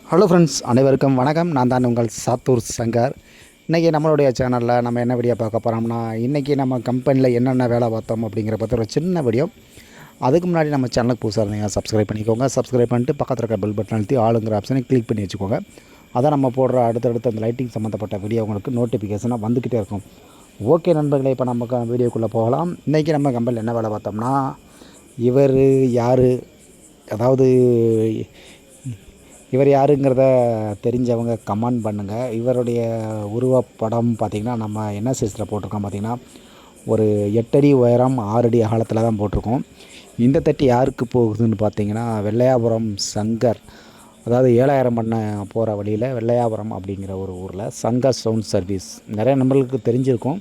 Hello friends, அனைவருக்கும் வணக்கம். நான் தான் உங்கள் சாத்தூர் சங்கர். இன்றைக்கி நம்மளுடைய சேனலில் நம்ம என்ன வீடியோ பார்க்க போகிறோம்னா, இன்றைக்கி நம்ம கம்பெனியில் என்னென்ன வேலை பார்த்தோம் அப்படிங்கிற பற்றி ஒரு சின்ன வீடியோ. அதுக்கு முன்னாடி நம்ம சேனலுக்கு புதுசாக இருந்தீங்க சப்ஸ்கிரைப் பண்ணிக்கோங்க. சப்ஸ்கிரைப் பண்ணிட்டு பக்கத்தில் இருக்க பெல் பட்டன் அழுத்தி ஆளுங்கிற ஆப்ஷனை கிளிக் பண்ணி வச்சுக்கோங்க. அதான் நம்ம போடுற அடுத்தடுத்து அந்த லைட்டிங் சம்மந்தப்பட்ட வீடியோ உங்களுக்கு நோட்டிஃபிகேஷனாக வந்துக்கிட்டே இருக்கும். ஓகே நண்பர்களே, இப்போ நம்ம வீடியோக்குள்ளே போகலாம். இன்றைக்கி நம்ம கம்பெனியில் என்ன வேலை பார்த்தோம்னா, இவர் யார், அதாவது இவர் யாருங்கிறத தெரிஞ்சவங்க கமெண்ட் பண்ணுங்கள். இவருடைய உருவப்படம் பார்த்திங்கன்னா நம்ம என்ன சைஸில் போட்டிருக்கோம் பார்த்திங்கன்னா, ஒரு 8 அடி உயரம் 6 அடி அகலத்தில் தான் போட்டிருக்கோம். இந்த தட்டி யாருக்கு போகுதுன்னு பார்த்திங்கன்னா, வெள்ளையாபுரம் சங்கர், அதாவது 7000 பண்ண போகிற வழியில் வெள்ளையாபுரம் அப்படிங்கிற ஒரு ஊரில் சங்கர் சவுண்ட் சர்வீஸ் நிறைய நம்பர்களுக்கு தெரிஞ்சிருக்கும்.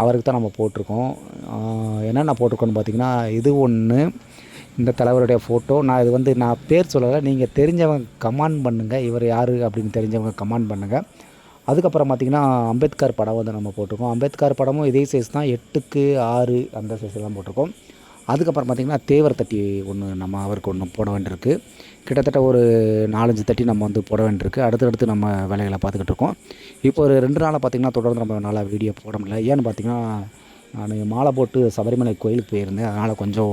அவருக்கு தான் நம்ம போட்டிருக்கோம். என்னென்ன போட்டிருக்கோன்னு பார்த்திங்கன்னா, இது ஒன்று, இந்த தலைவருடைய ஃபோட்டோ. நான் பேர் சொல்லலை, நீங்கள் தெரிஞ்சவங்க கமெண்ட் பண்ணுங்கள். இவர் யார் அப்படின்னு தெரிஞ்சவங்க கமெண்ட் பண்ணுங்கள். அதுக்கப்புறம் பார்த்திங்கன்னா அம்பேத்கர் படம் வந்து நம்ம போட்டிருக்கோம். அம்பேத்கர் படமும் இதே சைஸ் தான், 8:6 அந்த சைஸில் தான் போட்டிருக்கோம். அதுக்கப்புறம் பார்த்திங்கன்னா தேவர் தட்டி ஒன்று நம்ம அவருக்கு ஒன்று போட வேண்டியிருக்கு. கிட்டத்தட்ட ஒரு 4-5 தட்டி நம்ம வந்து போட வேண்டியிருக்கு. அடுத்தடுத்து நம்ம வேலைகளை பார்த்துக்கிட்டு இருக்கோம். இப்போ ஒரு 2 நாளாக பார்த்திங்கன்னா தொடர்ந்து நம்ம நல்லா வீடியோ போட முடியல. ஏன்னு பார்த்திங்கன்னா, நான் மாலை போட்டு சபரிமலை கோயிலுக்கு போயிருந்தேன். அதனால் கொஞ்சம்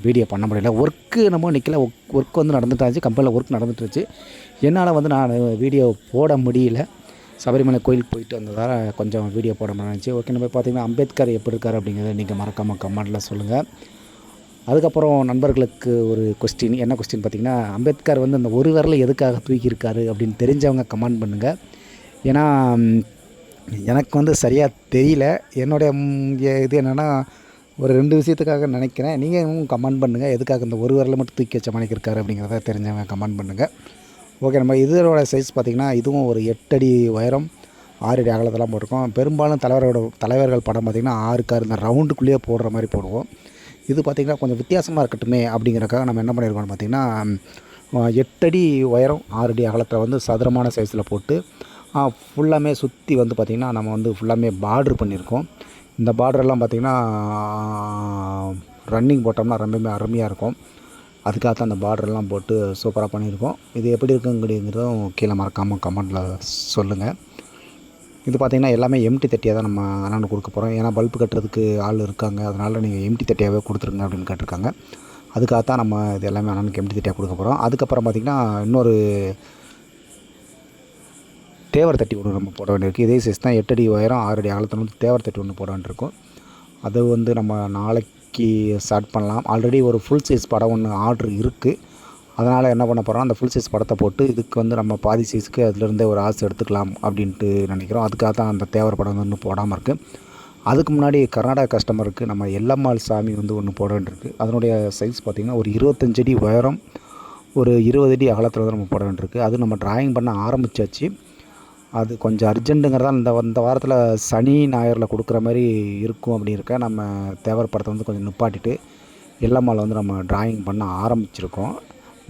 வீடியோ பண்ண முடியல. ஒர்க்கு நம்ம நிற்கல. ஒர்க் வந்து நடந்துட்டாச்சு, கம்பெனியில் ஒர்க் நடந்துட்டுருச்சு. என்னால் வந்து நான் வீடியோ போட முடியல. சபரிமலை கோயிலுக்கு போயிட்டு வந்ததால் கொஞ்சம் வீடியோ போட முடிஞ்சிச்சு. ஓகே, நம்ம பார்த்திங்கன்னா அம்பேத்கர் எப்படி இருக்கார் அப்படிங்கிறத நீங்கள் மறக்காமல் கமெண்ட்டில் சொல்லுங்கள். அதுக்கப்புறம் நண்பர்களுக்கு ஒரு கொஸ்டின், என்ன கொஸ்டின் பார்த்திங்கன்னா, அம்பேத்கர் வந்து அந்த ஒரு விரலை எதுக்காக தூக்கியிருக்காரு அப்படின்னு தெரிஞ்சவங்க கமெண்ட் பண்ணுங்கள். ஏன்னா எனக்கு வந்து சரியாக தெரியல. என்னுடைய இது என்னென்னா, ஒரு 2 விஷயத்துக்காக நினைக்கிறேன். நீங்கள் கமெண்ட் பண்ணுங்கள், எதுக்காக இந்த ஒரு விரலை மட்டும் தூக்கி வச்ச மாணிக்கிருக்காரு அப்படிங்கிறத தெரிஞ்சவங்க கமெண்ட் பண்ணுங்கள். ஓகே, நம்ம இதோட சைஸ் பார்த்திங்கன்னா, இதுவும் ஒரு 8 அடி உயரம் 6 அடி அகலத்தெல்லாம் போட்டிருக்கோம். பெரும்பாலும் தலைவர்கள் படம் பார்த்திங்கன்னா 6 கார் இந்த ரவுண்டுக்குள்ளேயே போடுற மாதிரி போடுவோம். இது பார்த்திங்கன்னா கொஞ்சம் வித்தியாசமாக இருக்கட்டுமே அப்படிங்கிறக்காக நம்ம என்ன பண்ணியிருக்கோம்னு பார்த்திங்கன்னா, 8 அடி உயரம் 6 அடி அகலத்தில் வந்து சதுரமான சைஸில் போட்டு ஃபுல்லாமே சுற்றி வந்து பார்த்திங்கன்னா நம்ம வந்து ஃபுல்லாமே பார்ட்ரு பண்ணியிருக்கோம். இந்த பார்டரெல்லாம் பார்த்திங்கன்னா ரன்னிங் போட்டோம்னா ரொம்பவுமே அருமையாக இருக்கும். அதுக்காக தான் அந்த பார்டரெல்லாம் போட்டு சூப்பராக பண்ணியிருக்கோம். இது எப்படி இருக்குங்கிறதும் கீழே மறக்காமல் கமெண்ட்டில் சொல்லுங்கள். இது பார்த்திங்கன்னா எல்லாமே எம்டி தட்டியாக தான் நம்ம அண்ணனுக்கு கொடுக்க போகிறோம். ஏன்னா பல்பு கட்டுறதுக்கு ஆள் இருக்காங்க, அதனால் நீங்கள் எம்டி தட்டியாகவே கொடுத்துருங்க அப்படின்னு கேட்டிருக்காங்க. அதுக்காக தான் நம்ம இது எல்லாமே அண்ணனுக்கு எம்டி தட்டியாக கொடுக்க போகிறோம். அதுக்கப்புறம் பார்த்திங்கன்னா இன்னொரு தேவர் தட்டி ஒன்று நம்ம போட வேண்டியிருக்கு. இதே சைஸ் தான், 8 அடி உயரம் 6 அடி அகலத்தில் வந்து தேவர் தட்டி ஒன்று போட வேண்டியிருக்கும். அது வந்து நம்ம நாளைக்கு ஸ்டார்ட் பண்ணலாம். ஆல்ரெடி ஒரு ஃபுல் சைஸ் படம் ஒன்று ஆர்டர் இருக்குது. அதனால் என்ன பண்ண போகிறோம், அந்த ஃபுல் சைஸ் படத்தை போட்டு இதுக்கு வந்து நம்ம பாதி சைஸுக்கு அதிலிருந்தே ஒரு ஆசை எடுத்துக்கலாம் அப்படின்ட்டு நினைக்கிறோம். அதுக்காக தான் அந்த தேவர் படம் வந்து இன்னும் போடாமல் இருக்குது. அதுக்கு முன்னாடி கர்நாடகா கஸ்டமருக்கு நம்ம எல்லம்மாள் சாமி வந்து ஒன்று போட வேண்டியிருக்கு. அதனுடைய சைஸ் பார்த்திங்கன்னா ஒரு 25 அடி உயரம் ஒரு 20 அடி அகலத்தில் வந்து நம்ம போட வேண்டியிருக்கு. அது நம்ம டிராயிங் பண்ண ஆரம்பித்தாச்சு. அது கொஞ்சம் அர்ஜென்ட்டுங்கிறதால இந்த வாரத்தில் சனி ஞாயிறில் கொடுக்குற மாதிரி இருக்கும் அப்படின்னு நம்ம தேவர் படத்தை வந்து கொஞ்சம் நிப்பாட்டிட்டு எல்லம்மாவில் வந்து நம்ம டிராயிங் பண்ண ஆரம்பிச்சிருக்கோம்.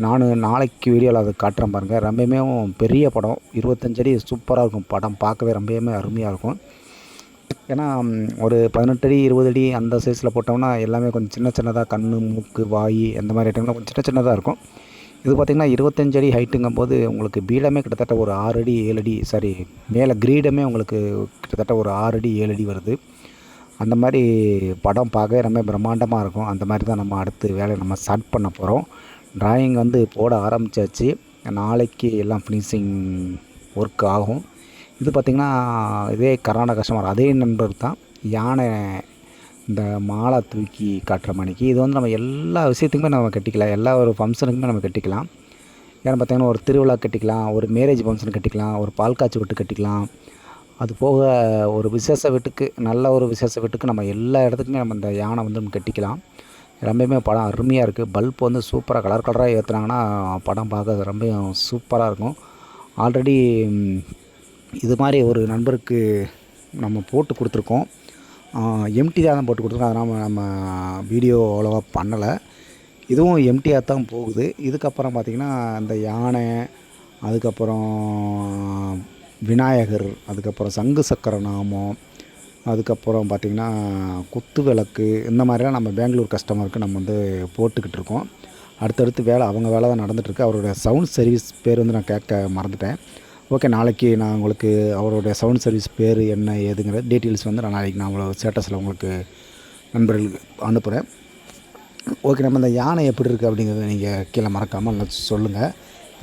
நான் நாளைக்கு வீடியோவில் அதை காட்டுறேன் பாருங்கள். ரொம்பவுமே பெரிய படம், 25 அடி சூப்பராக இருக்கும். படம் பார்க்கவே ரொம்பவுமே அருமையாக இருக்கும். ஏன்னா ஒரு 18 அடி 20 அடி அந்த சைஸில் போட்டோம்னா எல்லாமே கொஞ்சம் சின்ன சின்னதாக, கண், மூக்கு, வாய் அந்த மாதிரி ஐட்டம்லாம் கொஞ்சம் சின்ன சின்னதாக இருக்கும். இது பார்த்திங்கன்னா 25 அடி ஹைட்டுங்கும்போது உங்களுக்கு பீடமே கிட்டத்தட்ட ஒரு 6 அடி 7 அடி, சாரி மேலே கிரீடமே உங்களுக்கு கிட்டத்தட்ட ஒரு 6 அடி 7 அடி வருது. அந்த மாதிரி படம் பார்க்க ரொம்ப பிரம்மாண்டமாக இருக்கும். அந்த மாதிரி தான் நம்ம அடுத்து வேலையை நம்ம ஸ்டார்ட் பண்ண போகிறோம். டிராயிங் வந்து போட ஆரம்பித்தாச்சு. நாளைக்கு எல்லாம் ஃபினிஷிங் ஒர்க் ஆகும். இது பார்த்திங்கன்னா இதே கர்நாடகா கஸ்டமர், அதே நண்பர் தான், யானை இந்த மாலை தூக்கி காட்டுற மணிக்கு. இது வந்து நம்ம எல்லா விஷயத்துக்குமே நம்ம கட்டிக்கலாம், எல்லா ஒரு ஃபங்க்ஷனுக்குமே நம்ம கட்டிக்கலாம். ஏன்னா பார்த்திங்கன்னா ஒரு திருவிழா கட்டிக்கலாம், ஒரு மேரேஜ் ஃபங்க்ஷன் கட்டிக்கலாம், ஒரு பால் காய்ச்சி வீட்டு கட்டிக்கலாம். அது போக ஒரு விசேஷ வீட்டுக்கு, நல்ல ஒரு விசேஷ வீட்டுக்கு நம்ம எல்லா இடத்துக்குமே நம்ம இந்த யானை வந்து நம்ம கட்டிக்கலாம். ரொம்பவுமே படம் அருமையாக இருக்குது. பல்ப் வந்து சூப்பராக கலர் கலராக ஏற்றுனாங்கன்னா படம் பார்க்க ரொம்ப சூப்பராக இருக்கும். ஆல்ரெடி இது மாதிரி ஒரு நண்பருக்கு நம்ம போட்டு கொடுத்துருக்கோம். எம்டி தான் போட்டு கொடுத்துருக்கோம். அதனால் நம்ம வீடியோ அவ்வளோவா பண்ணலை. இதுவும் எம்டியாக தான் போகுது. இதுக்கப்புறம் பார்த்திங்கன்னா இந்த யானை, அதுக்கப்புறம் விநாயகர், அதுக்கப்புறம் சங்கு சக்கர நாமம், அதுக்கப்புறம் பார்த்திங்கன்னா குத்து விளக்கு, இந்த மாதிரிலாம் நம்ம பெங்களூர் கஸ்டமருக்கு நம்ம வந்து போட்டுக்கிட்டு இருக்கோம். அடுத்தடுத்து வேலை அவங்க வேலை தான் நடந்துகிட்ருக்கு. அவருடைய சவுண்ட் சர்வீஸ் பேர் வந்து நான் கேட்க மறந்துட்டேன். ஓகே, நாளைக்கு நான் உங்களுக்கு அவருடைய சவுண்ட் சர்வீஸ் பேர் என்ன ஏதுங்கிற டீட்டெயில்ஸ் வந்து நாளைக்கு நான் அவ்வளோ ஸ்டேட்டஸில் உங்களுக்கு நண்பர்களுக்கு அனுப்புகிறேன். ஓகே, நம்ம இந்த யானை எப்படி இருக்குது அப்படிங்கிறத நீங்கள் கீழே மறக்காமல் சொல்லுங்கள்.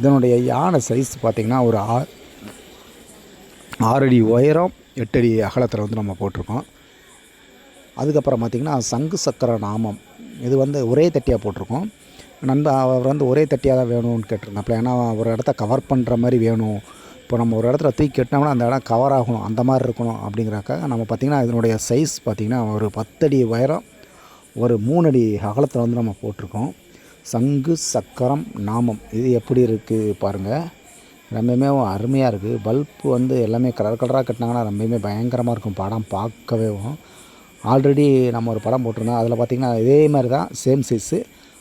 இதனுடைய யானை சைஸ் பார்த்திங்கன்னா ஒரு 6 அடி உயரம் 8 அடி அகலத்தில் வந்து நம்ம போட்டிருக்கோம். அதுக்கப்புறம் பார்த்திங்கன்னா சங்கு சக்கர நாமம் இது வந்து ஒரே தட்டியாக போட்டிருக்கோம். அவர் வந்து ஒரே தட்டியாக தான் வேணும்னு கேட்டிருந்தாப்புல. ஏன்னா ஒரு இடத்த கவர் பண்ணுற மாதிரி வேணும். இப்போ நம்ம ஒரு இடத்துல தூக்கி கட்டினோம்னா அந்த இடம் கவர் ஆகணும், அந்த மாதிரி இருக்கணும் அப்படிங்கிறக்காக நம்ம பார்த்திங்கன்னா இதனுடைய சைஸ் பார்த்திங்கன்னா ஒரு 10 அடி உயரம் ஒரு 3 அடி அகலத்தில் வந்து நம்ம போட்டிருக்கோம். சங்கு சக்கரம் நாமம் இது எப்படி இருக்குது பாருங்கள். ரொம்பவுமே அருமையாக இருக்குது. பல்ப்பு வந்து எல்லாமே கலர் கலராக கட்டினாங்கன்னா ரொம்பவுமே பயங்கரமாக இருக்கும் படம் பார்க்கவே. ஆல்ரெடி நம்ம ஒரு படம் போட்டிருந்தோம், அதில் பார்த்திங்கன்னா இதே மாதிரி தான் சேம் சைஸு.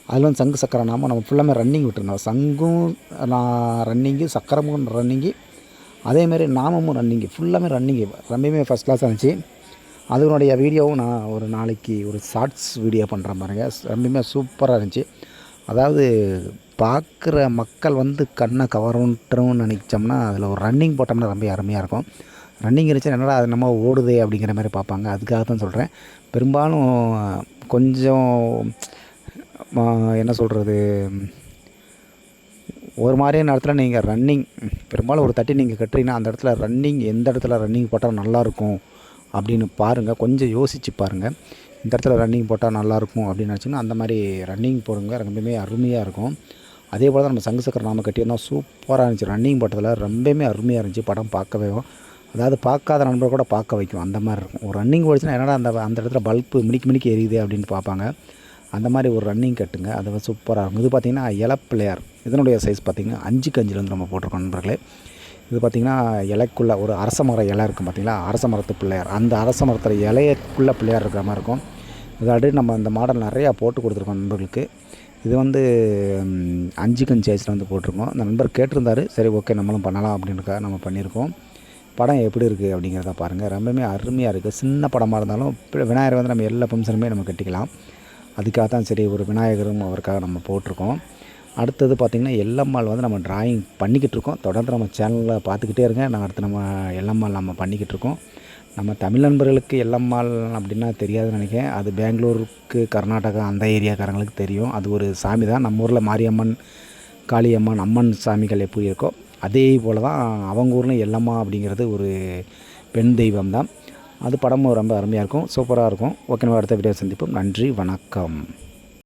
அதில் வந்து சங்கு சக்கர நாமம் நம்ம ஃபுல்லாமே ரன்னிங் விட்டுருந்தோம். சங்கும் ரன்னிங்கு, சக்கரமும் ரன்னிங்கு, அதேமாரி நாமமும் ரன்னிங்கு, ஃபுல்லாமே ரன்னிங்கு. ரொம்பவுமே ஃபஸ்ட் கிளாஸாக இருந்துச்சு. அதனுடைய வீடியோவும் நான் ஒரு நாளைக்கு ஒரு ஷார்ட்ஸ் வீடியோ பண்ணுறேன் பாருங்கள். ரொம்பவுமே சூப்பராக இருந்துச்சு. அதாவது பார்க்குற மக்கள் வந்து கண்ணை கவரணுன்றோன்னு நினச்சோம்னா அதில் ஒரு ரன்னிங் போட்டோம்னா ரொம்ப அருமையாக இருக்கும். ரன்னிங் இருந்துச்சுன்னா என்னடா அது நம்ம ஓடுதே அப்படிங்கிற மாதிரி பார்ப்பாங்க. அதுக்காக தான் சொல்கிறேன். பெரும்பாலும் கொஞ்சம் என்ன சொல்கிறது, ஒரு மாதிரியான இடத்துல நீங்கள் ரன்னிங் பெரும்பாலும் ஒரு தட்டி நீங்கள் கட்டுறீங்கன்னா அந்த இடத்துல ரன்னிங் எந்த இடத்துல ரன்னிங் போட்டால் நல்லாயிருக்கும் அப்படின்னு பாருங்கள். கொஞ்சம் யோசித்து பாருங்கள். இந்த இடத்துல ரன்னிங் போட்டால் நல்லாயிருக்கும் அப்படின்னு நினச்சிங்கன்னா அந்த மாதிரி ரன்னிங் போடுங்க. ரொம்பவுமே அருமையாக இருக்கும். அதே போல் தான் நம்ம சங்கு சக்கர நாம கட்டியிருந்தோம். சூப்பராக இருந்துச்சு. ரன்னிங் போட்டதில் ரொம்பவுமே அருமையாக இருந்துச்சு. படம் பார்க்கவே, அதாவது பார்க்காத நண்பர் கூட பார்க்க வைக்கும், அந்த மாதிரி இருக்கும். ஒரு ரன்னிங் போயிடுச்சுன்னா என்னடா அந்த இடத்துல பல்ப்பு மினிக்கு எரியுது அப்படின்னு பார்ப்பாங்க. அந்த மாதிரி ஒரு ரன்னிங் கட்டுங்க. அது சூப்பராக இருக்கும். இது பார்த்திங்கன்னா இலை பிள்ளையார். இதனுடைய சைஸ் பார்த்திங்கன்னா 5க்கு 5 வந்து நம்ம போட்டிருக்கோம் நண்பர்களே. இது பார்த்திங்கன்னா இலைக்குள்ளே ஒரு அரச மர இலை இருக்கும் பார்த்திங்களா, அரச மரத்து பிள்ளையார். அந்த அரச மரத்தில் இலையக்குள்ளே பிள்ளையார் இருக்கிற மாதிரி இருக்கும். இது ஆல்ரெடி நம்ம அந்த மாடல் நிறையா போட்டு கொடுத்துருக்கோம் நண்பர்களுக்கு. இது வந்து 5க்கு 5 சைஸில் வந்து போட்டிருக்கோம். அந்த நண்பர் கேட்டிருந்தார். சரி ஓகே நம்மளும் பண்ணலாம் அப்படின்றக்காக நம்ம பண்ணியிருக்கோம். படம் எப்படி இருக்குது அப்படிங்கிறத பாருங்கள். ரொம்பவுமே அருமையாக இருக்குது. சின்ன படமாக இருந்தாலும் விநாயகர் வந்து நம்ம எல்லா ஃபங்க்ஷனுமே நம்ம கட்டிக்கலாம். அதுக்காக தான் சரி ஒரு விநாயகரும் அவருக்காக நம்ம போட்டிருக்கோம். அடுத்தது பார்த்திங்கன்னா எல்லம்மாள் வந்து நம்ம டிராயிங் பண்ணிக்கிட்டு இருக்கோம். தொடர்ந்து நம்ம சேனலில் பார்த்துக்கிட்டே இருங்க. அடுத்து நம்ம எல்லம்மாள் நம்ம பண்ணிக்கிட்டு இருக்கோம். நம்ம தமிழ் நண்பர்களுக்கு எல்லம்மாள் அப்படின்னா தெரியாதுன்னு நினைக்கிறேன். அது பெங்களூருக்கு, கர்நாடகா அந்த ஏரியாக்காரங்களுக்கு தெரியும். அது ஒரு சாமி தான். நம்ம ஊரில் மாரியம்மன், காளியம்மன், அம்மன் சாமிகள் எப்படி இருக்கோ அதே போல் தான் அவங்க ஊரில் எல்லம்மா அப்படிங்கிறது ஒரு பெண் தெய்வம் தான். அது படமும் ரொம்ப அருமையாக இருக்கும், சூப்பராக இருக்கும். ஓகே, நம்ம அடுத்த வீடியோ சந்திப்போம். நன்றி, வணக்கம்.